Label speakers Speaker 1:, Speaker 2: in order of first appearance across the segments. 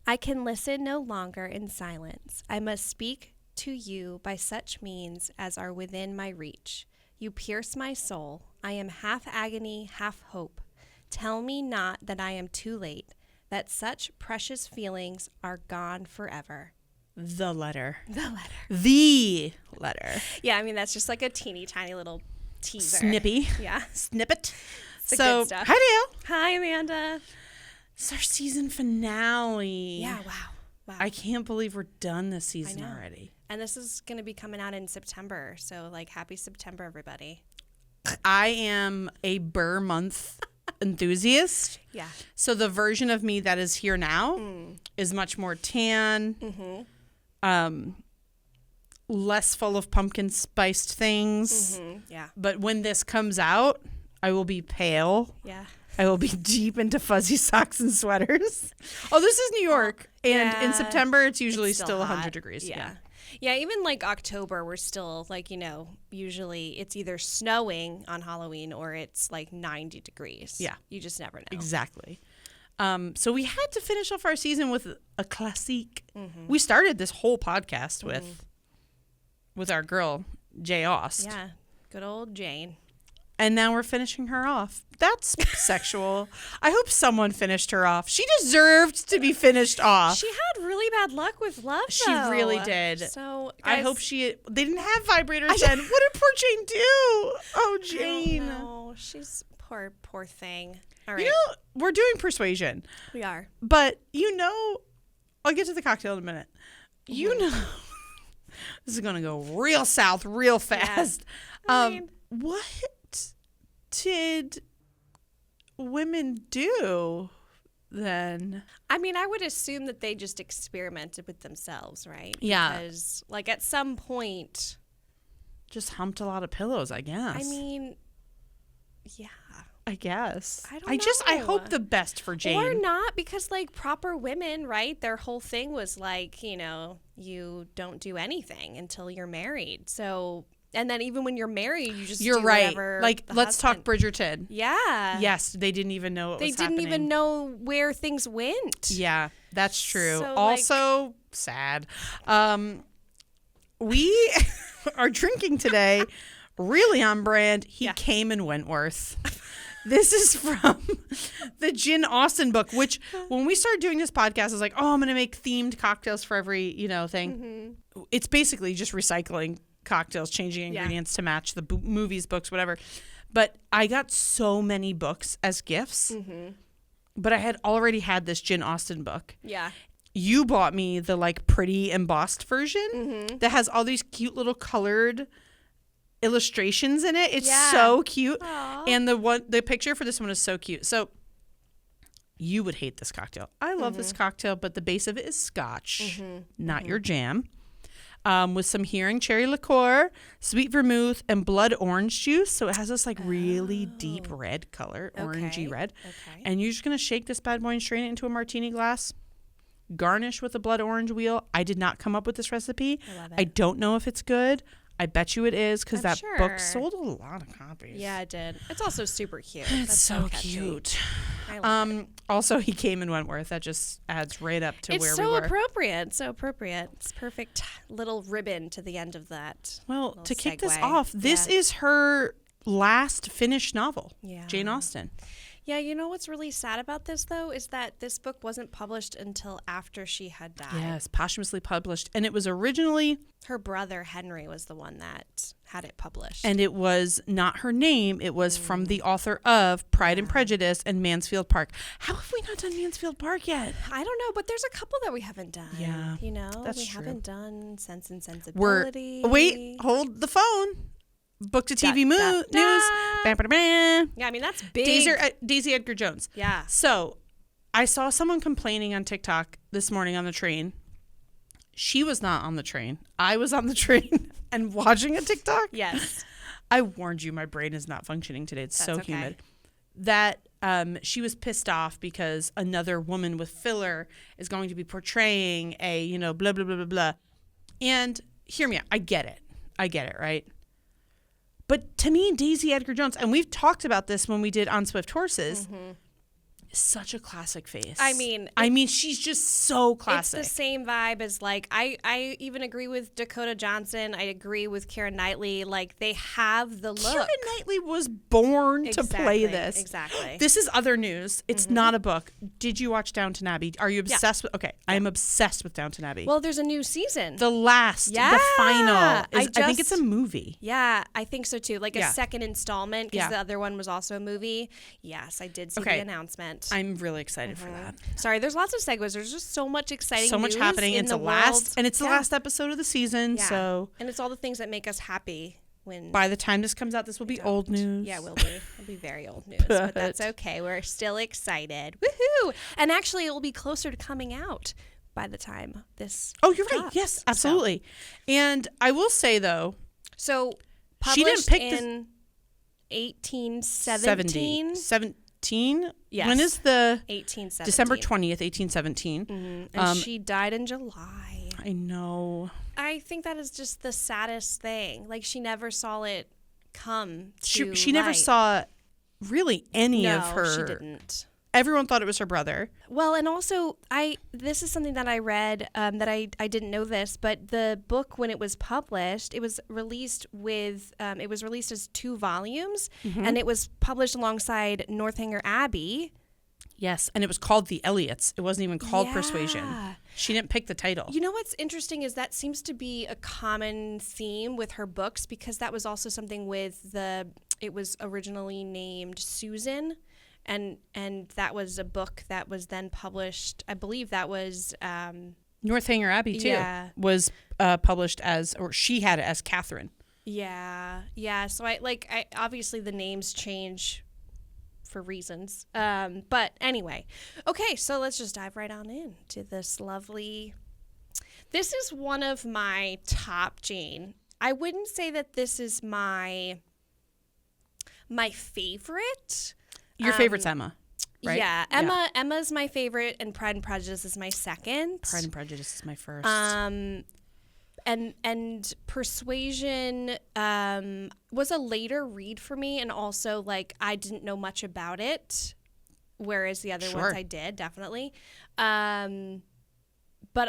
Speaker 1: I can listen no longer in silence. I must speak to you by such means as are within my reach. You pierce my soul. I am half agony, half hope. Tell me not that I am too late, that such precious feelings are gone forever.
Speaker 2: The letter.
Speaker 1: The letter.
Speaker 2: The letter.
Speaker 1: Yeah, I mean, that's just like a teeny tiny little teaser.
Speaker 2: Snippy.
Speaker 1: Yeah.
Speaker 2: Snippet.
Speaker 1: It's the
Speaker 2: So,
Speaker 1: good stuff.
Speaker 2: hi, Dayelle.
Speaker 1: Hi, Amanda.
Speaker 2: It's our season finale.
Speaker 1: Yeah, wow.
Speaker 2: I can't believe we're done this season
Speaker 1: I know.
Speaker 2: already.
Speaker 1: And this is going to be coming out in September. So, like, happy September, everybody.
Speaker 2: I am a Burr month enthusiast.
Speaker 1: Yeah.
Speaker 2: So the version of me that is here now is much more tan, less full of pumpkin spiced things.
Speaker 1: Yeah.
Speaker 2: But when this comes out, I will be pale.
Speaker 1: Yeah.
Speaker 2: I will be deep into fuzzy socks and sweaters. Oh, this is New York. And in
Speaker 1: yeah.
Speaker 2: September, it's usually
Speaker 1: It's
Speaker 2: still
Speaker 1: hot.
Speaker 2: 100 degrees.
Speaker 1: Yeah. Yeah, even like October, we're still like, usually it's either snowing on Halloween or it's like 90 degrees.
Speaker 2: Yeah.
Speaker 1: You just never know.
Speaker 2: Exactly. So we had to finish off our season with a classique. We started this whole podcast with our girl, Jay Aust.
Speaker 1: Yeah. Good old Jane.
Speaker 2: And now we're finishing her off. That's sexual. I hope someone finished her off. She deserved to be finished off.
Speaker 1: She had really bad luck with love,
Speaker 2: She
Speaker 1: though.
Speaker 2: really did.
Speaker 1: So,
Speaker 2: I
Speaker 1: guys,
Speaker 2: hope they didn't have vibrators then. What did poor Jane do? Oh, Jane.
Speaker 1: No, she's poor thing. All right.
Speaker 2: We're doing Persuasion.
Speaker 1: We are.
Speaker 2: But I'll get to the cocktail in a minute. This is going to go real south real fast.
Speaker 1: I mean,
Speaker 2: What did women do then?
Speaker 1: I mean, I would assume that they just experimented with themselves, right?
Speaker 2: Yeah.
Speaker 1: Because, like, at some point,
Speaker 2: Just humped a lot of pillows, I guess.
Speaker 1: I mean, yeah.
Speaker 2: I guess.
Speaker 1: I don't
Speaker 2: I
Speaker 1: know.
Speaker 2: hope the best for Jane.
Speaker 1: Or not, because, like, proper women, right? Their whole thing was, like, you don't do anything until you're married. So, and then even when you're married, you just
Speaker 2: You're
Speaker 1: do
Speaker 2: right.
Speaker 1: whatever
Speaker 2: Like,
Speaker 1: the
Speaker 2: let's talk
Speaker 1: husband-
Speaker 2: Bridgerton.
Speaker 1: Yeah.
Speaker 2: Yes, they didn't even know what
Speaker 1: They
Speaker 2: was
Speaker 1: didn't
Speaker 2: happening.
Speaker 1: even know where things went.
Speaker 2: Yeah, that's true.
Speaker 1: So,
Speaker 2: Also, sad. We are drinking today, really on brand. He came in Wentworth. This is from the Gin Austen book, which when we started doing this podcast, I was like, oh, I'm going to make themed cocktails for every, thing. It's basically just recycling cocktails, changing ingredients to match the movies, books, whatever. But I got so many books as gifts, but I had already had this Gin Austen book.
Speaker 1: Yeah.
Speaker 2: You bought me the like pretty embossed version that has all these cute little colored illustrations in it. It's so cute.
Speaker 1: Aww.
Speaker 2: And the picture for this one is so cute. So you would hate this cocktail. I love this cocktail, but the base of it is scotch, not your jam. With some Hearing cherry liqueur, sweet vermouth, and blood orange juice. So it has this like really deep red color, orangey red.
Speaker 1: Okay.
Speaker 2: And you're just going to shake this bad boy and strain it into a martini glass. Garnish with a blood orange wheel. I did not come up with this recipe.
Speaker 1: I love it.
Speaker 2: I don't know if it's good. I bet you it is because
Speaker 1: I'm
Speaker 2: that
Speaker 1: sure.
Speaker 2: book sold a lot of copies.
Speaker 1: Yeah, it did. It's also super cute.
Speaker 2: It's
Speaker 1: That's
Speaker 2: so
Speaker 1: catchy.
Speaker 2: cute.
Speaker 1: I love it.
Speaker 2: Also, he came in Wentworth. That just adds right up to
Speaker 1: It's
Speaker 2: where
Speaker 1: so
Speaker 2: we were.
Speaker 1: appropriate. So appropriate. It's perfect little ribbon to the end of that.
Speaker 2: Well,
Speaker 1: little
Speaker 2: to kick this
Speaker 1: segue.
Speaker 2: off, this is her last finished novel,
Speaker 1: Yeah.
Speaker 2: Jane Austen.
Speaker 1: Yeah, you know what's really sad about this, though, is that this book wasn't published until after she had died.
Speaker 2: Yes, posthumously published. And it was originally,
Speaker 1: Her brother, Henry, was the one that had it published.
Speaker 2: and it was not her name. It was from the author of Pride and Prejudice and Mansfield Park. How have we not done Mansfield Park yet?
Speaker 1: I don't know, but there's a couple that we haven't done.
Speaker 2: Yeah, that's
Speaker 1: we
Speaker 2: true.
Speaker 1: haven't done Sense and Sensibility.
Speaker 2: Wait, hold the phone. Book to TV news. Bam, bam, bam.
Speaker 1: Yeah, I mean, that's big.
Speaker 2: Daisy Edgar Jones.
Speaker 1: Yeah.
Speaker 2: So I saw someone complaining on TikTok this morning on the train. She was not on the train. I was on the train and watching a TikTok.
Speaker 1: Yes.
Speaker 2: I warned you, my brain is not functioning today. It's so
Speaker 1: okay.
Speaker 2: humid. That she was pissed off because another woman with filler is going to be portraying a, blah, blah, blah, blah, blah. And hear me out. I get it, right? But to me, Daisy Edgar Jones, and we've talked about this when we did On Swift Horses, such a classic face.
Speaker 1: I mean,
Speaker 2: she's just so classic.
Speaker 1: It's the same vibe as like I even agree with Dakota Johnson. I agree with Keira Knightley. Like they have the look.
Speaker 2: Keira Knightley was born to play this.
Speaker 1: Exactly.
Speaker 2: This is other news. It's not a book. Did you watch Downton Abbey? Are you obsessed with? Okay, I am obsessed with Downton Abbey.
Speaker 1: Well, there's a new season.
Speaker 2: The final. I think it's a movie.
Speaker 1: Yeah, I think so too. Like a second installment because the other one was also a movie. Yes, I did see the announcement.
Speaker 2: I'm really excited for that.
Speaker 1: Sorry, there's lots of segues. There's just so much exciting
Speaker 2: so much
Speaker 1: news
Speaker 2: happening.
Speaker 1: in
Speaker 2: It's
Speaker 1: the
Speaker 2: the
Speaker 1: world.
Speaker 2: last, and it's the last episode of the season.
Speaker 1: Yeah.
Speaker 2: So,
Speaker 1: and it's all the things that make us happy. When
Speaker 2: by the time this comes out, this will be old news.
Speaker 1: Yeah, it will be. It'll be very old news, but that's okay. We're still excited. Woohoo! And actually, it will be closer to coming out by the time this.
Speaker 2: Oh, you're right.
Speaker 1: drops.
Speaker 2: Yes, absolutely. So. And I will say though,
Speaker 1: so published
Speaker 2: she didn't pick
Speaker 1: in 1817.
Speaker 2: 17?
Speaker 1: Yes.
Speaker 2: When is the
Speaker 1: 1817?
Speaker 2: December 20th, 1817.
Speaker 1: Mm-hmm. And she died in July.
Speaker 2: I know.
Speaker 1: I think that is just the saddest thing. Like she never saw it come
Speaker 2: to
Speaker 1: She
Speaker 2: never saw really any
Speaker 1: no,
Speaker 2: of her.
Speaker 1: She didn't.
Speaker 2: Everyone thought it was her brother.
Speaker 1: Well, and also, this is something that I read that I didn't know this, but the book, when it was published, it was released as 2 volumes, and it was published alongside Northanger Abbey.
Speaker 2: Yes, and it was called The Elliots. It wasn't even called Persuasion. She didn't pick the title.
Speaker 1: You know what's interesting is that seems to be a common theme with her books, because that was also something with it was originally named Susan. And that was a book that was then published. I believe that was
Speaker 2: Northanger Abbey too. Was published as, or she had it as Catherine.
Speaker 1: Yeah. So I obviously the names change for reasons. But anyway, okay. So let's just dive right on into this lovely. This is one of my top, Jane. I wouldn't say that this is my favorite.
Speaker 2: Your favorite's Emma, right?
Speaker 1: Yeah, Emma's my favorite, and Pride and Prejudice is my second.
Speaker 2: Pride and Prejudice is my first.
Speaker 1: And Persuasion was a later read for me, and also like I didn't know much about it, whereas the other ones I did definitely. But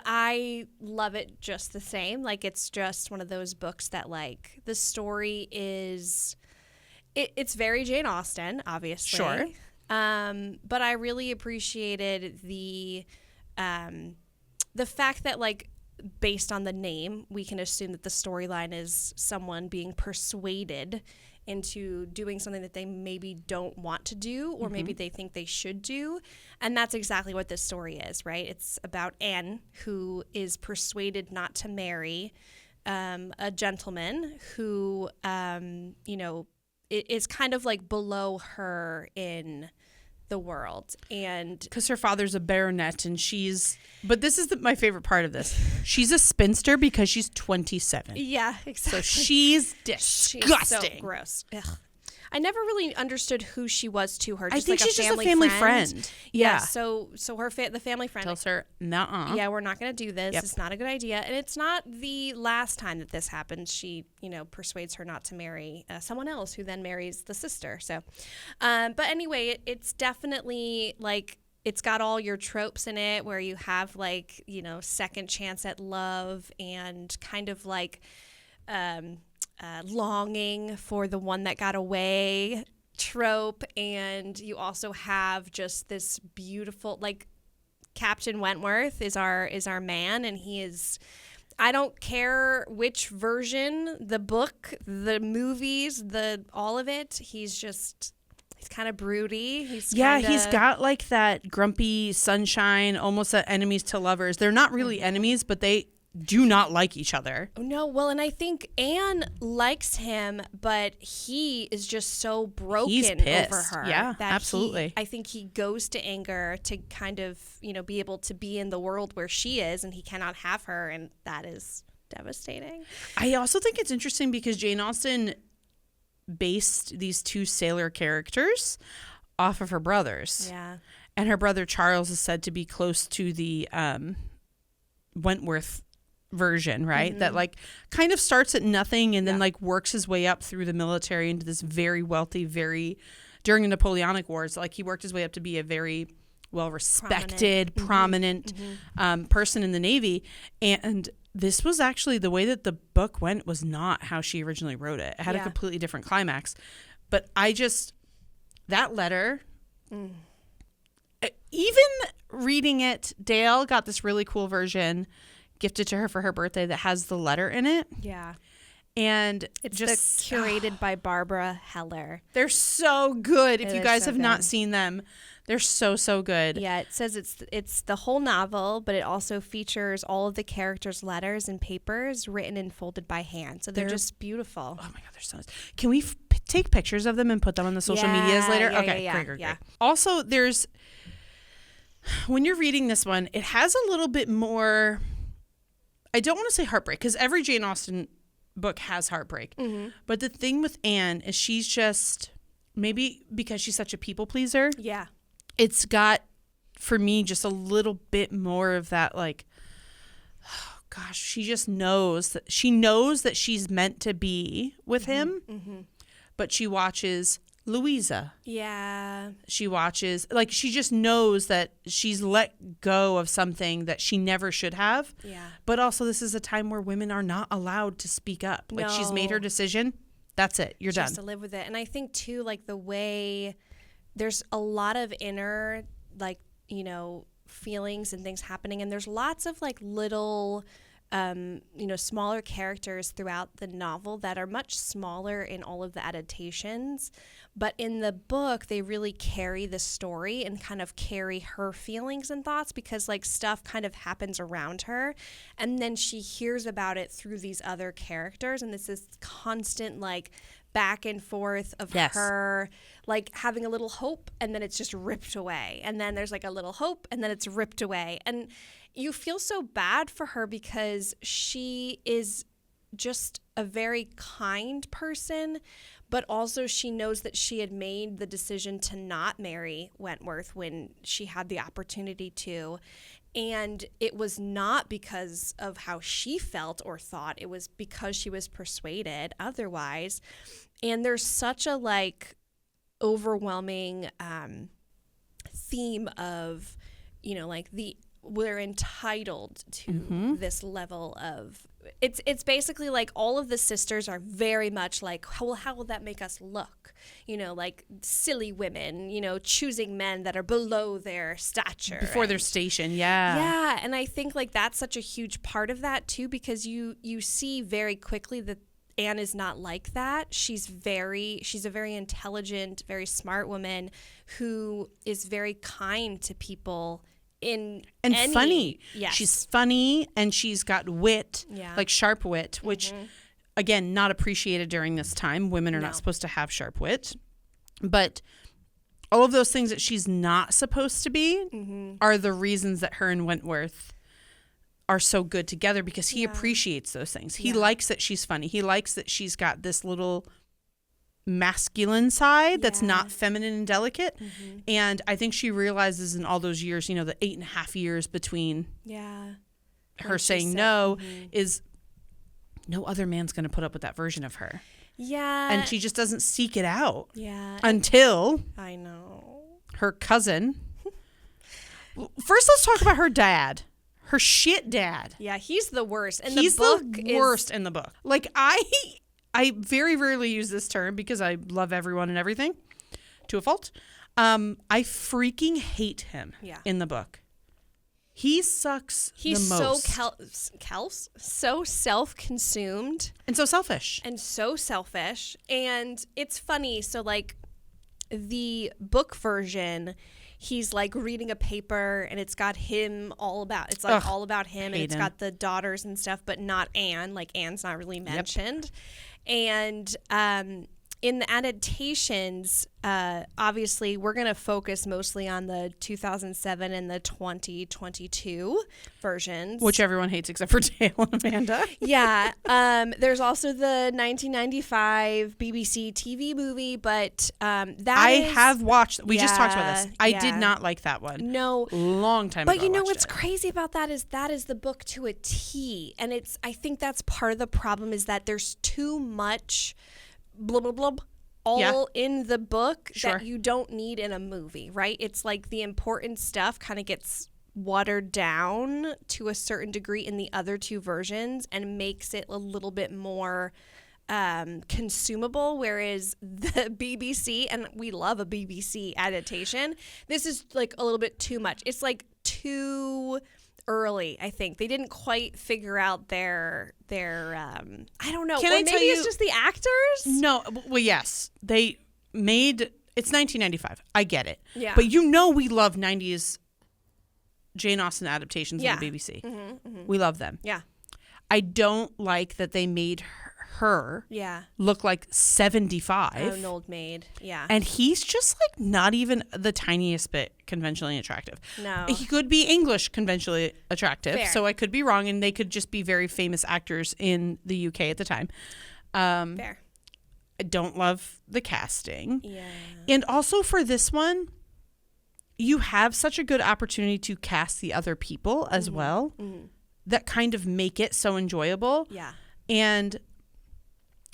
Speaker 1: I love it just the same. Like it's just one of those books that like the story is. It's very Jane Austen, obviously.
Speaker 2: Sure.
Speaker 1: But I really appreciated the fact that, like, based on the name, we can assume that the storyline is someone being persuaded into doing something that they maybe don't want to do, or maybe they think they should do. And that's exactly what this story is, right? It's about Anne, who is persuaded not to marry a gentleman who, is kind of like below her in the world, and
Speaker 2: because her father's a baronet, and but this is my favorite part of this. She's a spinster because she's 27.
Speaker 1: Yeah, exactly.
Speaker 2: So she's disgusting.
Speaker 1: She's so gross. Ugh. I never really understood who she was to her. Just
Speaker 2: I think
Speaker 1: like
Speaker 2: she's just a family friend.
Speaker 1: Yeah. So her the family friend
Speaker 2: tells her, "Nuh-uh.
Speaker 1: Yeah, we're not going to do this. It's not a good idea." And it's not the last time that this happens. She, persuades her not to marry someone else, who then marries the sister. So, but anyway, it's definitely like it's got all your tropes in it, where you have like second chance at love and kind of like. Longing for the one that got away trope, and you also have just this beautiful, like, Captain Wentworth is our man, and he is, I don't care which version, the book, the movies, all of it, he's kind of broody. He's got like that grumpy sunshine, almost that enemies to lovers. They're not really enemies, but they do not like each other. No, well, and I think Anne likes him, but he is just so broken
Speaker 2: He's pissed.
Speaker 1: Over her.
Speaker 2: Yeah,
Speaker 1: that
Speaker 2: absolutely.
Speaker 1: I think he goes to anger to kind of, be able to be in the world where she is, and he cannot have her, and that is devastating.
Speaker 2: I also think it's interesting because Jane Austen based these 2 sailor characters off of her brothers.
Speaker 1: Yeah.
Speaker 2: And her brother Charles is said to be close to the Wentworth version, right? That like kind of starts at nothing and then like works his way up through the military into this very wealthy, very during the Napoleonic Wars, like he worked his way up to be a very well-respected, prominent person in the Navy. And this was actually the way that the book went was not how she originally wrote it. It had a completely different climax. But that letter, even reading it, Dayelle got this really cool version gifted to her for her birthday that has the letter in it.
Speaker 1: Yeah.
Speaker 2: And
Speaker 1: it's just curated by Barbara Heller. They're
Speaker 2: so good. If you guys have not seen them, they're so good.
Speaker 1: Yeah, it says it's the whole novel, but it also features all of the characters' letters and papers written and folded by hand. So they're just beautiful.
Speaker 2: Oh my God, they're so nice. Can we take pictures of them and put them on the social medias later? Great. Also, when you're reading this one, it has a little bit more, I don't want to say heartbreak, because every Jane Austen book has heartbreak. But the thing with Anne is she's just, maybe because she's such a people pleaser.
Speaker 1: Yeah.
Speaker 2: It's got, for me, just a little bit more of that, like, oh gosh, she just knows that she's meant to be with him, but she watches Louisa.
Speaker 1: Yeah.
Speaker 2: She watches, like, she just knows that she's let go of something that she never should have.
Speaker 1: Yeah.
Speaker 2: But also, this is a time where women are not allowed to speak up. Like, she's made her decision. That's it. You're done.
Speaker 1: Just to live with it. And I think, too, like, the way there's a lot of inner, like, you know, feelings and things happening. And there's lots of, like, little, you know, smaller characters throughout the novel that are much smaller in all of the adaptations. But in the book, they really carry the story and kind of carry her feelings and thoughts because, like, stuff kind of happens around her. And then she hears about it through these other characters. And it's this constant, like, back and forth of her, like, having a little hope, and then it's just ripped away. And then there's, like, a little hope, and then it's ripped away. And you feel so bad for her because she is just a very kind person, but also she knows that she had made the decision to not marry Wentworth when she had the opportunity to. And it was not because of how she felt or thought. It was because she was persuaded otherwise. And there's such a, like, overwhelming theme of, you know, like, we're entitled to this level of, it's basically like all of the sisters are very much like, well, how will that make us look? You know, like silly women, you know, choosing men that are below their stature.
Speaker 2: Before their station, yeah.
Speaker 1: Yeah, and I think, like, that's such a huge part of that, too, because you see very quickly that Anne is not like that. She's a very intelligent, very smart woman who is very kind to people funny.
Speaker 2: Yes. She's funny, and she's got wit, like sharp wit, which, again, not appreciated during this time. Women are not supposed to have sharp wit. But all of those things that she's not supposed to be are the reasons that her and Wentworth are so good together, because he appreciates those things. He likes that she's funny. He likes that she's got this little masculine side that's not feminine and delicate. And I think she realizes in all those years, you know, the 8.5 years between her saying no is no other man's going to put up with that version of her.
Speaker 1: Yeah.
Speaker 2: And she just doesn't seek it out.
Speaker 1: Yeah.
Speaker 2: Until
Speaker 1: I know
Speaker 2: her cousin. First, let's talk about her dad. Her shit dad.
Speaker 1: Yeah, he's the worst. And
Speaker 2: he's the worst in the book. Like, I very rarely use this term because I love everyone and everything to a fault. I freaking hate him in the book. He sucks the most.
Speaker 1: He's so self-consumed.
Speaker 2: And so selfish.
Speaker 1: And it's funny. So, like, the book version, he's, like, reading a paper and it's got him all about him, and it's got the daughters and stuff, but not Anne. Like, Anne's not really mentioned. And in the adaptations, obviously, we're going to focus mostly on the 2007 and the 2022 versions.
Speaker 2: Which everyone hates except for Dayelle and Amanda.
Speaker 1: Yeah. There's also the 1995 BBC TV movie, but
Speaker 2: have watched. We just talked about this. I did not like that one.
Speaker 1: No.
Speaker 2: Long time ago.
Speaker 1: But you know what's crazy about that is the book to a T. And I think that's part of the problem is that there's too much blah, blah, blah all in the book
Speaker 2: Sure.
Speaker 1: that you don't need in a movie, right? It's like the important stuff kind of gets watered down to a certain degree in the other two versions and makes it a little bit more consumable, whereas the BBC, and we love a BBC adaptation, this is like a little bit too much. It's like too early. I think they didn't quite figure out their I don't know.
Speaker 2: Can
Speaker 1: or
Speaker 2: I
Speaker 1: maybe
Speaker 2: tell you-
Speaker 1: it's just the actors.
Speaker 2: No, well, yes, they made it's 1995. I get it.
Speaker 1: Yeah.
Speaker 2: But you know we love 90s Jane Austen adaptations
Speaker 1: Yeah.
Speaker 2: on the BBC.
Speaker 1: Mm-hmm.
Speaker 2: We love them.
Speaker 1: Yeah.
Speaker 2: I don't like that they made her
Speaker 1: Yeah.
Speaker 2: look like 75.
Speaker 1: An old maid. Yeah.
Speaker 2: And he's just like not even the tiniest bit conventionally attractive.
Speaker 1: No.
Speaker 2: He could be English conventionally attractive.
Speaker 1: Fair.
Speaker 2: So I could be wrong, and they could just be very famous actors in the UK at the time.
Speaker 1: Fair.
Speaker 2: I don't love the casting.
Speaker 1: Yeah.
Speaker 2: And also for this one, you have such a good opportunity to cast the other people as well that kind of make it so enjoyable.
Speaker 1: Yeah.
Speaker 2: And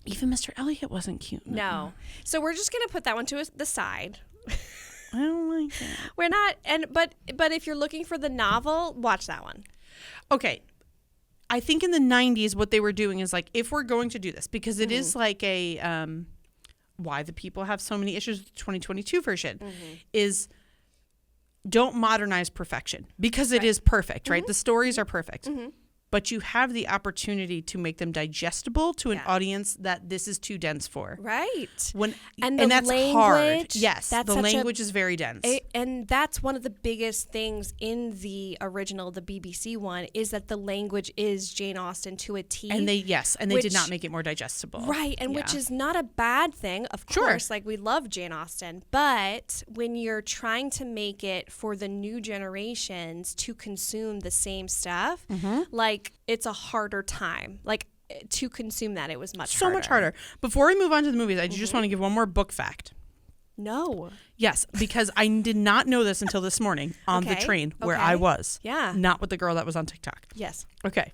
Speaker 2: even Mr. Elliot wasn't cute.
Speaker 1: No. So we're just gonna put that one to the side.
Speaker 2: I don't like that.
Speaker 1: We're not, but if you're looking for the novel, watch that one.
Speaker 2: Okay. I think in the 90s, what they were doing is like, if we're going to do this, because it is like a, why the people have so many issues with the 2022 version, is don't modernize perfection, because it is perfect, right? The stories are perfect. But you have the opportunity to make them digestible to an audience that this is too dense for.
Speaker 1: Right.
Speaker 2: And
Speaker 1: the
Speaker 2: that's
Speaker 1: language,
Speaker 2: hard. Yes,
Speaker 1: that's
Speaker 2: the
Speaker 1: such
Speaker 2: language is very dense.
Speaker 1: And that's one of the biggest things in the original, the BBC one, is that the language is Jane Austen to a T.
Speaker 2: And they did not make it more digestible.
Speaker 1: Right, and which is not a bad thing, of course. Like, we love Jane Austen. But when you're trying to make it for the new generations to consume the same stuff, like, it's a harder time. Like, to consume that, it was much harder.
Speaker 2: Before we move on to the movies, I just want to give one more book fact.
Speaker 1: No.
Speaker 2: Yes, because I did not know this until this morning on the train where I was.
Speaker 1: Yeah.
Speaker 2: Not with the girl that was on TikTok.
Speaker 1: Yes.
Speaker 2: Okay.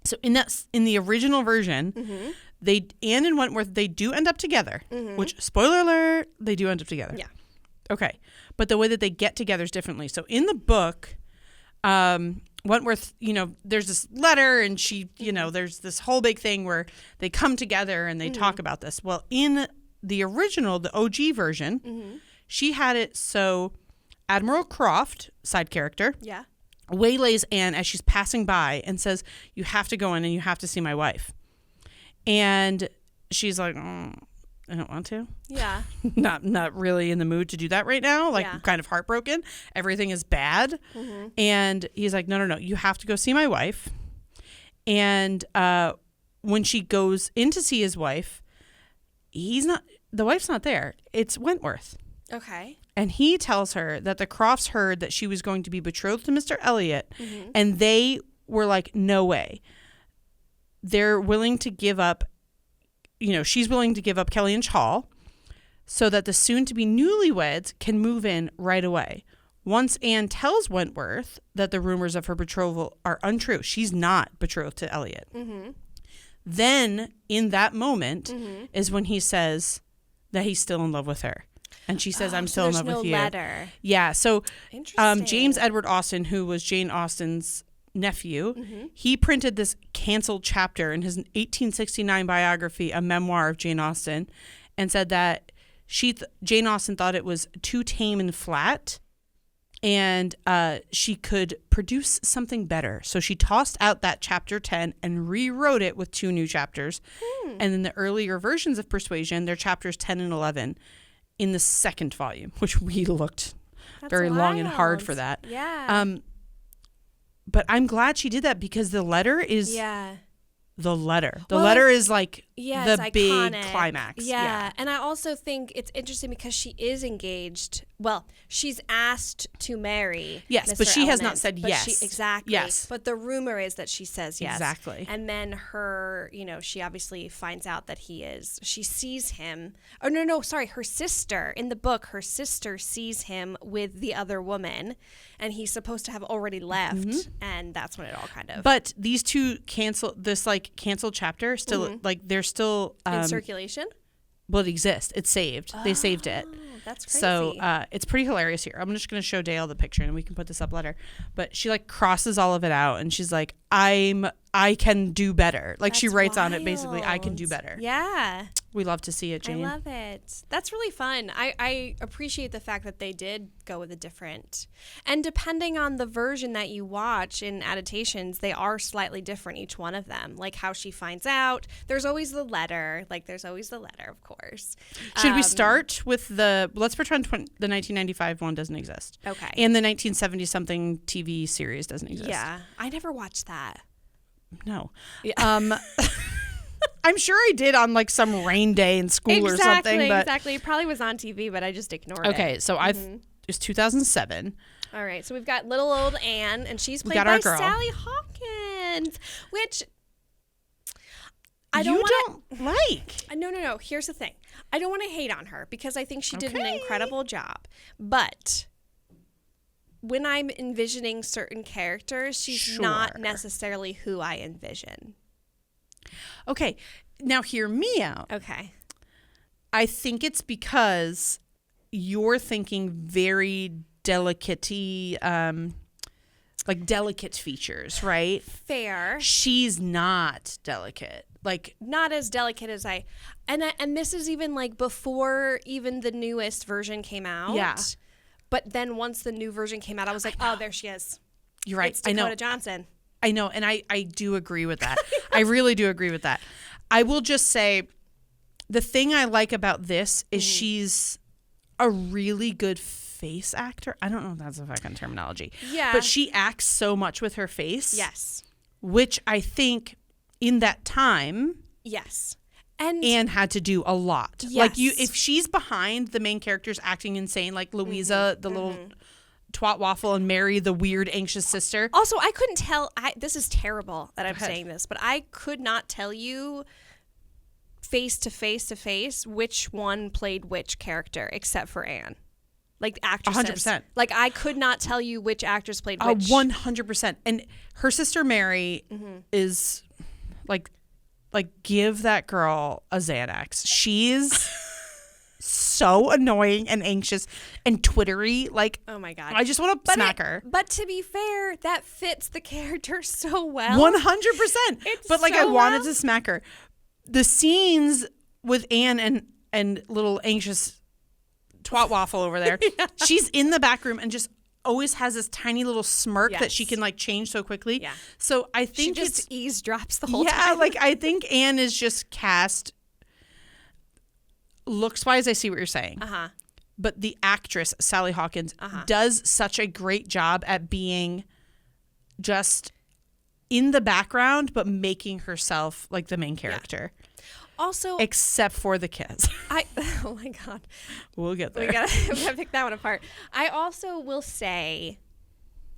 Speaker 2: So in the original version, Anne and Wentworth, they do end up together, which, spoiler alert, they do end up together.
Speaker 1: Yeah.
Speaker 2: Okay. But the way that they get together is differently. So in the book, Wentworth, there's this letter, and she, there's this whole big thing where they come together and they talk about this. Well, in the original, the OG version, she had it so Admiral Croft, side character, waylays Anne as she's passing by and says, "You have to go in and you have to see my wife." And she's like, I don't want to.
Speaker 1: Yeah.
Speaker 2: Not really in the mood to do that right now. Like, I'm kind of heartbroken. Everything is bad. And he's like, no, you have to go see my wife. And when she goes in to see his wife, the wife's not there. It's Wentworth.
Speaker 1: Okay.
Speaker 2: And he tells her that the Crofts heard that she was going to be betrothed to Mr. Elliot, and they were like, no way. They're willing to give up, she's willing to give up Kellyanch Hall so that the soon-to-be newlyweds can move in right away. Once Anne tells Wentworth that the rumors of her betrothal are untrue, she's not betrothed to Elliot. Then, in that moment, is when he says that he's still in love with her. And she says, I'm still in love with you.
Speaker 1: Letter.
Speaker 2: Yeah, so
Speaker 1: Interesting.
Speaker 2: James Edward Austen, who was Jane Austen's nephew, he printed this canceled chapter in his 1869 biography, A Memoir of Jane Austen, and said that Jane Austen thought it was too tame and flat, and she could produce something better. So she tossed out that chapter 10 and rewrote it with 2 new chapters. And then the earlier versions of Persuasion, they're chapters 10 and 11 in the second volume, which we looked very long and hard for that.
Speaker 1: Yeah.
Speaker 2: But I'm glad she did that, because the letter is the letter. The letter is like the big
Speaker 1: iconic.
Speaker 2: climax.
Speaker 1: Yeah. And I also think it's interesting because she is engaged. Well, she's asked to marry.
Speaker 2: Yes,
Speaker 1: Mr.
Speaker 2: but she has
Speaker 1: Element,
Speaker 2: not said
Speaker 1: but
Speaker 2: yes.
Speaker 1: Exactly.
Speaker 2: Yes.
Speaker 1: But the rumor is that she says yes.
Speaker 2: Exactly.
Speaker 1: And then her, she obviously finds out that she sees him. Oh, no, sorry. Her sister, in the book, her sister sees him with the other woman, and he's supposed to have already left. And that's when it all kind of.
Speaker 2: But these two canceled chapter still, like, they're still
Speaker 1: in circulation?
Speaker 2: Well, it exists. It's saved. They saved it.
Speaker 1: That's crazy.
Speaker 2: So it's pretty hilarious here. I'm just going to show Dayelle the picture and we can put this up later. But she like crosses all of it out and she's like, I can do better. Like she writes on it basically, I can do better.
Speaker 1: Yeah.
Speaker 2: We love to see it, Jane.
Speaker 1: I love it. That's really fun. I appreciate the fact that they did go with a different. And depending on the version that you watch in Adaptations, they are slightly different, each one of them. Like how she finds out. There's always the letter. Of course.
Speaker 2: Should we start with let's pretend the 1995 one doesn't exist.
Speaker 1: Okay.
Speaker 2: And the 1970-something TV series doesn't exist.
Speaker 1: Yeah. I never watched that.
Speaker 2: No.
Speaker 1: Yeah.
Speaker 2: I'm sure I did on like some rain day in school or something. But
Speaker 1: Exactly. It probably was on TV, but I just ignored it.
Speaker 2: okay, so it was 2007.
Speaker 1: All right. So we've got little old Anne, and she's played
Speaker 2: got
Speaker 1: by
Speaker 2: our girl.
Speaker 1: Sally Hawkins, which I
Speaker 2: don't
Speaker 1: don't
Speaker 2: like.
Speaker 1: No. Here's the thing. I don't want to hate on her because I think she did an incredible job. But when I'm envisioning certain characters, she's not necessarily who I envision.
Speaker 2: Okay, now hear me out.
Speaker 1: Okay.
Speaker 2: I think it's because you're thinking very delicate-y, like delicate features, right?
Speaker 1: Fair.
Speaker 2: She's not delicate. Like
Speaker 1: not as delicate as and this is even like before even the newest version came out.
Speaker 2: Yeah.
Speaker 1: But then once the new version came out, I was like, oh, there she is.
Speaker 2: You're right.
Speaker 1: It's Dakota Johnson.
Speaker 2: I know, and I do agree with that. I really do agree with that. I will just say the thing I like about this is she's a really good face actor. I don't know if that's a fucking terminology.
Speaker 1: Yeah.
Speaker 2: But she acts so much with her face.
Speaker 1: Yes.
Speaker 2: Which I think in that time.
Speaker 1: Yes. And
Speaker 2: Anne had to do a lot.
Speaker 1: Yes.
Speaker 2: Like if she's behind the main characters acting insane, like Louisa, the little twat waffle, and Mary, the weird anxious sister.
Speaker 1: Also, I couldn't tell. This is terrible that I'm saying this, but I could not tell you face to face which one played which character except for Anne. Like actresses.
Speaker 2: 100%.
Speaker 1: Like I could not tell you which actors played which.
Speaker 2: 100%. And her sister Mary is like give that girl a Xanax. She's so annoying and anxious and twittery. Like,
Speaker 1: oh my God.
Speaker 2: I just want to smack her.
Speaker 1: But to be fair, that fits the character so well.
Speaker 2: 100%. But like, I wanted to smack her. The scenes with Anne and little anxious twat waffle over there, she's in the back room and just always has this tiny little smirk that she can like change so quickly. Yeah. So I think
Speaker 1: she just eavesdrops the whole time.
Speaker 2: Yeah, like I think Anne is just cast looks wise. I see what you're saying. But the actress Sally Hawkins does such a great job at being just in the background, but making herself like the main character.
Speaker 1: Yeah. Also,
Speaker 2: except for the kids.
Speaker 1: Oh my God.
Speaker 2: We'll get there.
Speaker 1: We gotta pick that one apart. I also will say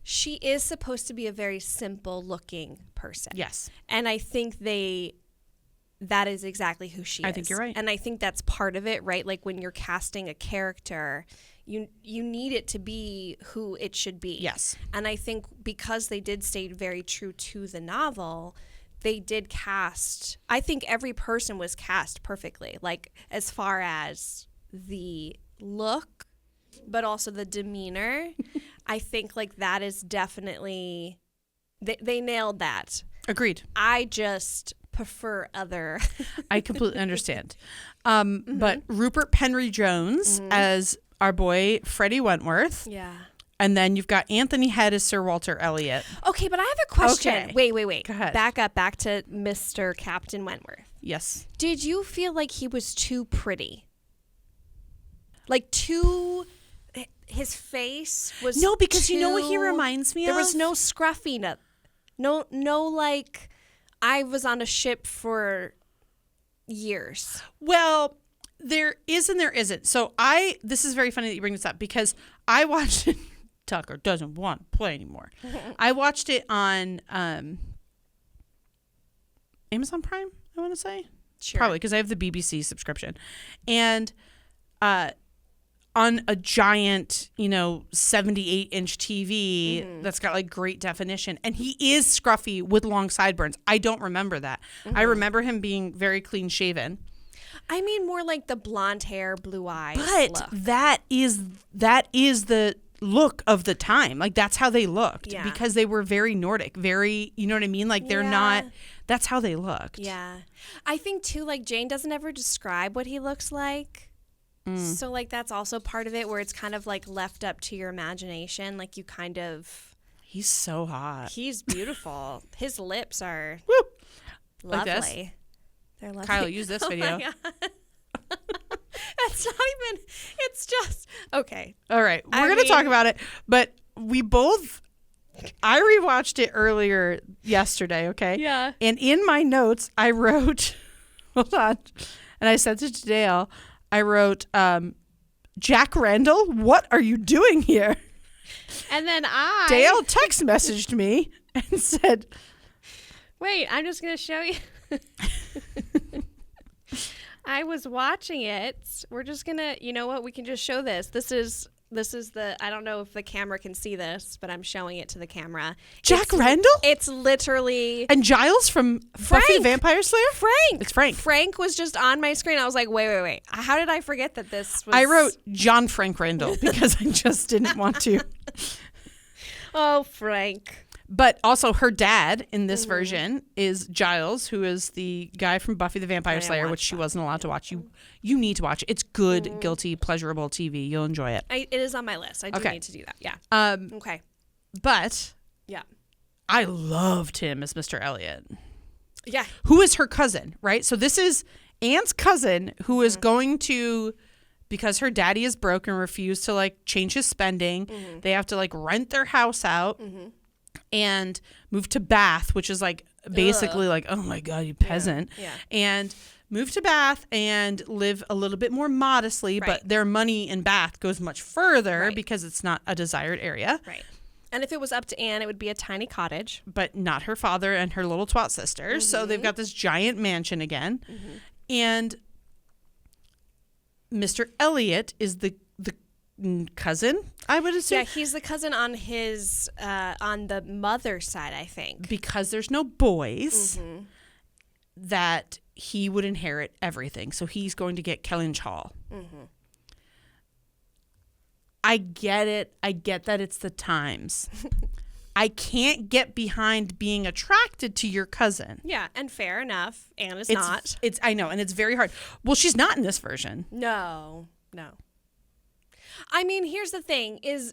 Speaker 1: she is supposed to be a very simple looking person.
Speaker 2: Yes.
Speaker 1: And I think that is exactly who she is.
Speaker 2: I think you're right.
Speaker 1: And I think that's part of it, right? Like when you're casting a character, you need it to be who it should be.
Speaker 2: Yes.
Speaker 1: And I think because they did stay very true to the novel, they did cast, I think every person was cast perfectly, like as far as the look, but also the demeanor. I think like that is definitely, they nailed that.
Speaker 2: Agreed.
Speaker 1: I just prefer other.
Speaker 2: I completely understand. But Rupert Penry Jones as our boy Freddie Wentworth.
Speaker 1: Yeah.
Speaker 2: And then you've got Anthony Head as Sir Walter Elliot.
Speaker 1: Okay, but I have a question.
Speaker 2: Okay.
Speaker 1: Wait.
Speaker 2: Go ahead.
Speaker 1: Back to Mr. Captain Wentworth.
Speaker 2: Yes.
Speaker 1: Did you feel like he was too pretty? Like his face was
Speaker 2: No, because you know what he reminds me of?
Speaker 1: There was no scruffiness. No like I was on a ship for years.
Speaker 2: Well, there is and there isn't. So this is very funny that you bring this up because I watched it. Tucker doesn't want to play anymore. I watched it on Amazon Prime, I want to say.
Speaker 1: Sure.
Speaker 2: Probably because I have the BBC subscription. And on a giant, 78-inch TV that's got like great definition. And he is scruffy with long sideburns. I don't remember that. I remember him being very clean shaven.
Speaker 1: I mean, more like the blonde hair, blue eyes
Speaker 2: But
Speaker 1: look.
Speaker 2: that is the look of the time. Like, that's how they looked.
Speaker 1: Yeah.
Speaker 2: Because they were very Nordic, very, you know what I mean? Like, they're not, that's how they looked.
Speaker 1: Yeah. I think, too, like, Jane doesn't ever describe what he looks like. So, like, that's also part of it where it's kind of, like, left up to your imagination. Like, you kind of...
Speaker 2: He's so hot.
Speaker 1: He's beautiful. His lips are
Speaker 2: Woo!
Speaker 1: lovely.
Speaker 2: Like this?
Speaker 1: They're lovely.
Speaker 2: Kyle, use this video.
Speaker 1: Oh my God. That's not even... It's just... Okay.
Speaker 2: All right. We're going to talk about it. But we both... I rewatched it earlier yesterday, okay?
Speaker 1: Yeah.
Speaker 2: And in my notes, I wrote... Hold on. And I sent it to Dayelle. I wrote, Jack Randall, what are you doing here?
Speaker 1: And then
Speaker 2: Dayelle text messaged me and said...
Speaker 1: Wait, I'm just going to show you. I was watching it. We're just going to, you know what? We can just show this. This is the, I don't know if the camera can see this, but I'm showing it to the camera.
Speaker 2: Jack Randall?
Speaker 1: It's literally.
Speaker 2: And Giles from Buffy the Vampire Slayer?
Speaker 1: Frank.
Speaker 2: It's Frank.
Speaker 1: Frank was just on my screen. I was like, wait. How did I forget that this was.
Speaker 2: I wrote John Frank Randall because I just didn't want to.
Speaker 1: Oh, Frank.
Speaker 2: But also her dad in this version is Giles, who is the guy from Buffy the Vampire Slayer, which she wasn't allowed to watch. You need to watch it. It's good, guilty, pleasurable TV. You'll enjoy it.
Speaker 1: It is on my list. I do need to do that. Yeah. Okay.
Speaker 2: But
Speaker 1: yeah,
Speaker 2: I loved him as Mr. Elliot.
Speaker 1: Yeah.
Speaker 2: Who is her cousin, right? So this is Anne's cousin who is going to, because her daddy is broke and refused to like change his spending, they have to like rent their house out. And move to Bath, which is like basically like, oh my God, you peasant. Yeah. And move to Bath and live a little bit more modestly, but their money in Bath goes much further because it's not a desired area.
Speaker 1: Right. And if it was up to Anne, it would be a tiny cottage.
Speaker 2: But not her father and her little twat sister. So they've got this giant mansion again. And Mr. Elliot is the cousin, I would assume.
Speaker 1: Yeah, he's the cousin on his on the mother's side, I think.
Speaker 2: Because there's no boys, that he would inherit everything. So he's going to get Kellynch Hall. I get it. I get that it's the times. I can't get behind being attracted to your cousin.
Speaker 1: Yeah, and fair enough. Anne is not.
Speaker 2: I know, and it's very hard. Well, she's not in this version.
Speaker 1: No. I mean, here's the thing: is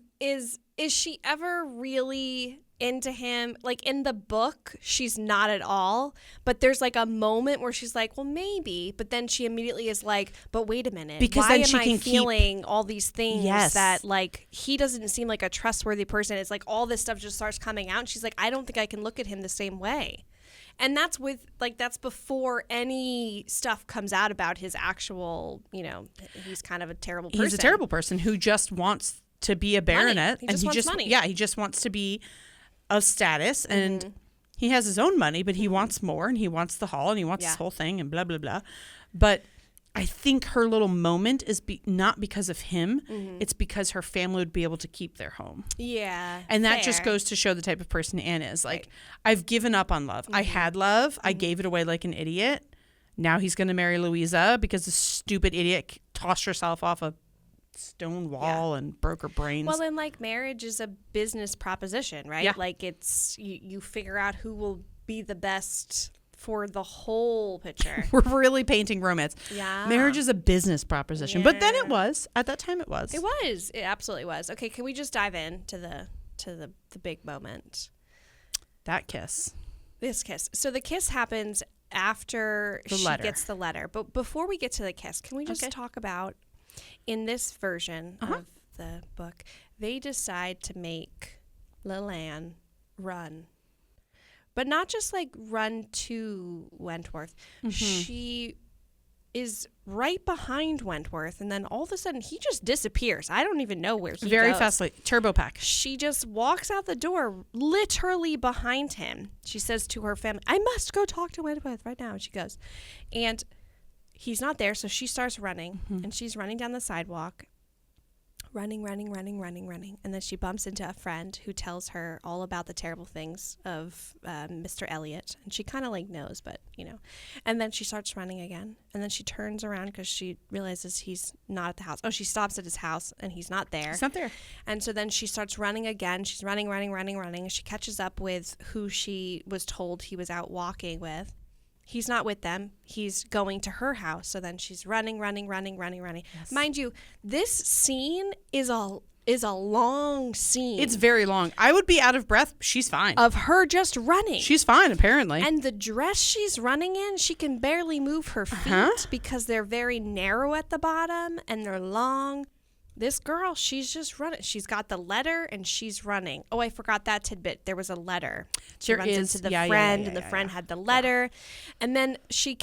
Speaker 1: she ever really into him? Like in the book, she's not at all. But there's like a moment where she's like, "Well, maybe," but then she immediately is like, "But wait a minute,
Speaker 2: because
Speaker 1: why
Speaker 2: then
Speaker 1: am
Speaker 2: she
Speaker 1: I
Speaker 2: can
Speaker 1: feeling all these things that like he doesn't seem like a trustworthy person?" It's like all this stuff just starts coming out, and she's like, "I don't think I can look at him the same way." And that's that's before any stuff comes out about his actual, he's kind of a terrible person.
Speaker 2: He's a terrible person who just wants to be a baronet.
Speaker 1: He just wants money.
Speaker 2: Yeah, he just wants to be of status. And he has his own money, but he wants more, and he wants the hall, and he wants this whole thing, and blah, blah, blah. But I think her little moment is not because of him. It's because her family would be able to keep their home.
Speaker 1: Yeah.
Speaker 2: And that just goes to show the type of person Anne is. Like, I've given up on love. I had love. I gave it away like an idiot. Now he's going to marry Louisa because the stupid idiot tossed herself off a stone wall and broke her brains.
Speaker 1: Well, and like marriage is a business proposition, right?
Speaker 2: Yeah.
Speaker 1: Like it's, you figure out who will be the best for the whole picture.
Speaker 2: We're really painting romance.
Speaker 1: Yeah.
Speaker 2: Marriage is a business proposition. But then it was. At that time it was.
Speaker 1: It was. It absolutely was. Okay, can we just dive in to the big moment?
Speaker 2: That kiss.
Speaker 1: This kiss. So the kiss happens after she gets the letter. But before we get to the kiss, can we just talk about, in this version of the book, they decide to make Lil Anne run. But not just like run to Wentworth. She is right behind Wentworth, and then all of a sudden he just disappears. I don't even know where he goes.
Speaker 2: Very fastly. Turbo pack.
Speaker 1: She just walks out the door, literally behind him. She says to her family, "I must go talk to Wentworth right now." And she goes. And he's not there, so she starts running, and she's running down the sidewalk. running. And then she bumps into a friend who tells her all about the terrible things of Mr. Elliot. And she kind of like knows, but And then she starts running again. And then she turns around because she realizes he's not at the house. Oh, she stops at his house and he's not there.
Speaker 2: He's not there.
Speaker 1: And so then she starts running again. She's running. And she catches up with who she was told he was out walking with. He's not with them. He's going to her house. So then she's running. Yes. Mind you, this scene is a long scene.
Speaker 2: It's very long. I would be out of breath. She's fine.
Speaker 1: Of her just running.
Speaker 2: She's fine, apparently.
Speaker 1: And the dress she's running in, she can barely move her feet because they're very narrow at the bottom and they're long. This girl, she's just running. She's got the letter and she's running. Oh, I forgot that tidbit. There was a letter. She runs into the friend and the friend had the letter. And then she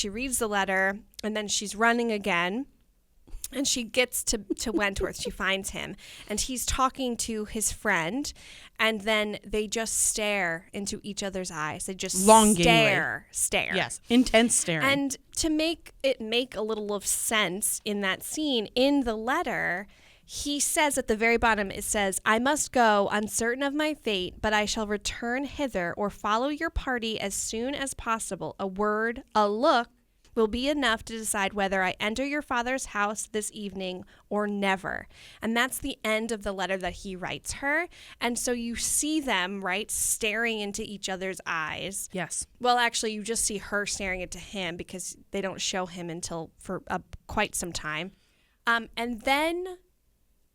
Speaker 1: reads the letter and then she's running again. And she gets to Wentworth. She finds him. And he's talking to his friend. And then they just stare into each other's eyes. They just stare.
Speaker 2: Yes, intense staring.
Speaker 1: And to make it make a little of sense in that scene, in the letter, he says at the very bottom, it says, "I must go, uncertain of my fate, but I shall return hither or follow your party as soon as possible. A word, a look, will be enough to decide whether I enter your father's house this evening or never." And that's the end of the letter that he writes her. And so you see them, right, staring into each other's eyes.
Speaker 2: Yes.
Speaker 1: Well, actually, you just see her staring into him because they don't show him until for quite some time. And then,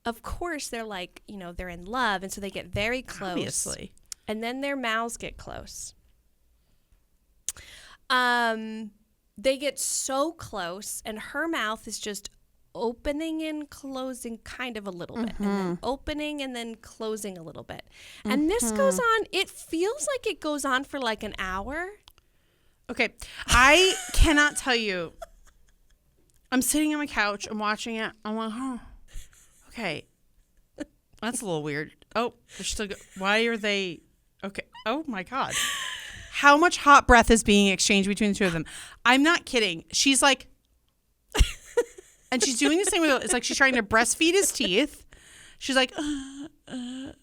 Speaker 1: of course, they're like, they're in love. And so they get very close.
Speaker 2: Obviously.
Speaker 1: And then their mouths get close. They get so close, and her mouth is just opening and closing kind of a little bit, and then opening and then closing a little bit. And this goes on, it feels like it goes on for like an hour.
Speaker 2: Okay, I cannot tell you. I'm sitting on my couch, I'm watching it, I'm like, okay, that's a little weird. Oh, they're still why are they, okay, oh my God. How much hot breath is being exchanged between the two of them? I'm not kidding. She's like, and she's doing the same with, it's like she's trying to breastfeed his teeth. She's like, and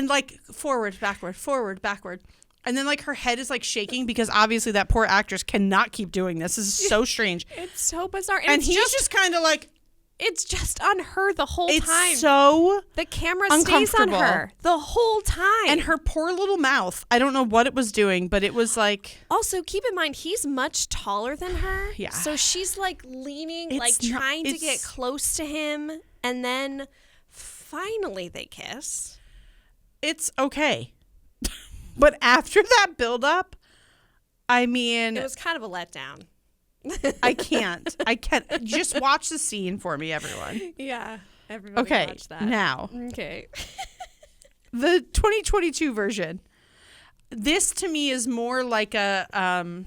Speaker 2: like forward, backward. And then like her head is like shaking because obviously that poor actress cannot keep doing this. This is so strange.
Speaker 1: It's so bizarre.
Speaker 2: And he's just kind of like,
Speaker 1: it's just on her the whole time.
Speaker 2: It's so
Speaker 1: the camera stays on her the whole time.
Speaker 2: And her poor little mouth. I don't know what it was doing, but it was like...
Speaker 1: Also, keep in mind, he's much taller than her.
Speaker 2: Yeah.
Speaker 1: So she's like leaning, trying to get close to him. And then finally they kiss.
Speaker 2: It's okay. But after that buildup, I mean...
Speaker 1: It was kind of a letdown.
Speaker 2: I can't. Just watch the scene for me, everyone.
Speaker 1: Yeah. Everybody watch that.
Speaker 2: Now.
Speaker 1: Okay.
Speaker 2: The 2022 version. This to me is more like a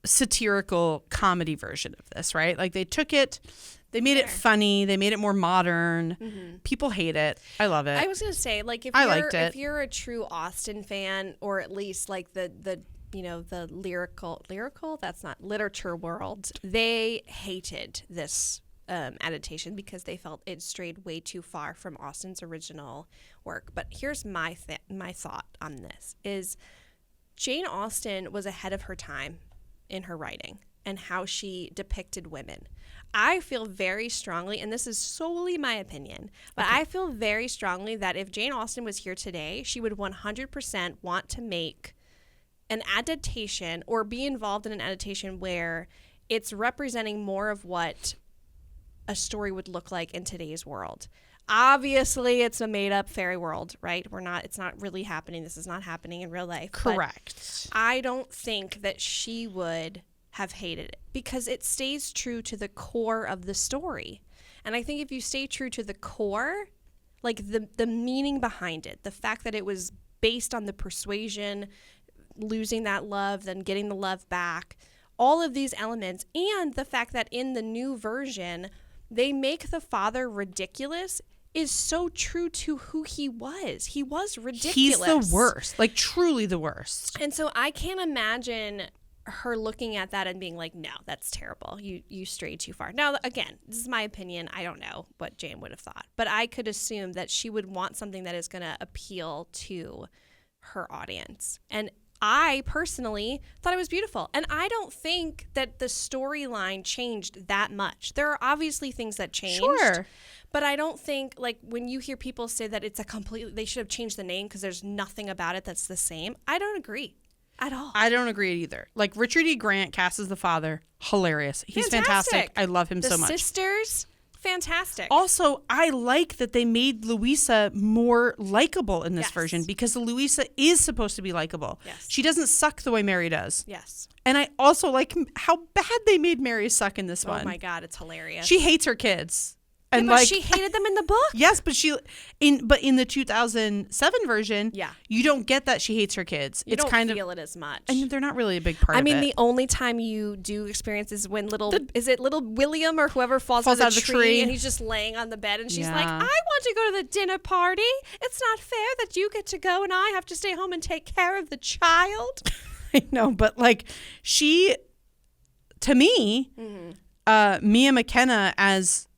Speaker 2: satirical comedy version of this, right? Like they took it, they made it funny, they made it more modern. Mm-hmm. People hate it. I love it.
Speaker 1: I was going to say, like, if you're a true Austen fan, or at least like the lyrical, that's not literature world, they hated this adaptation because they felt it strayed way too far from Austen's original work. But here's my thought on this is Jane Austen was ahead of her time in her writing and how she depicted women. I feel very strongly, and this is solely my opinion, but I feel very strongly that if Jane Austen was here today, she would 100% want to make an adaptation or be involved in an adaptation where it's representing more of what a story would look like in today's world. Obviously, it's a made-up fairy world, right? It's not really happening. This is not happening in real life.
Speaker 2: Correct.
Speaker 1: I don't think that she would have hated it because it stays true to the core of the story. And I think if you stay true to the core, like the meaning behind it, the fact that it was based on the persuasion, losing that love, then getting the love back, all of these elements, and the fact that in the new version, they make the father ridiculous is so true to who he was. He was ridiculous.
Speaker 2: He's the worst, like truly the worst.
Speaker 1: And so I can't imagine her looking at that and being like, no, that's terrible. You strayed too far. Now, again, this is my opinion. I don't know what Jane would have thought, but I could assume that she would want something that is going to appeal to her audience. And I personally thought it was beautiful. And I don't think that the storyline changed that much. There are obviously things that changed.
Speaker 2: Sure.
Speaker 1: But I don't think, like, when you hear people say that it's a completely, they should have changed the name because there's nothing about it that's the same. I don't agree at all.
Speaker 2: I don't agree either. Like, Richard E. Grant cast as the father, hilarious. He's fantastic. I love him so much.
Speaker 1: The sisters, fantastic.
Speaker 2: Also, I like that they made Louisa more likable in this version because Louisa is supposed to be likable.
Speaker 1: Yes.
Speaker 2: She doesn't suck the way Mary does.
Speaker 1: Yes.
Speaker 2: And I also like how bad they made Mary suck in this one.
Speaker 1: Oh my God, it's hilarious.
Speaker 2: She hates her kids. And
Speaker 1: but she hated them in the book.
Speaker 2: Yes, but in the 2007 version, you don't get that she hates her kids.
Speaker 1: You don't feel it as much.
Speaker 2: And they're not really a big part of it.
Speaker 1: I mean, the only time you do experience is when little William or whoever falls out of the tree and he's just laying on the bed and she's like, I want to go to the dinner party. It's not fair that you get to go and I have to stay home and take care of the child.
Speaker 2: I know, but like to me, Mia McKenna as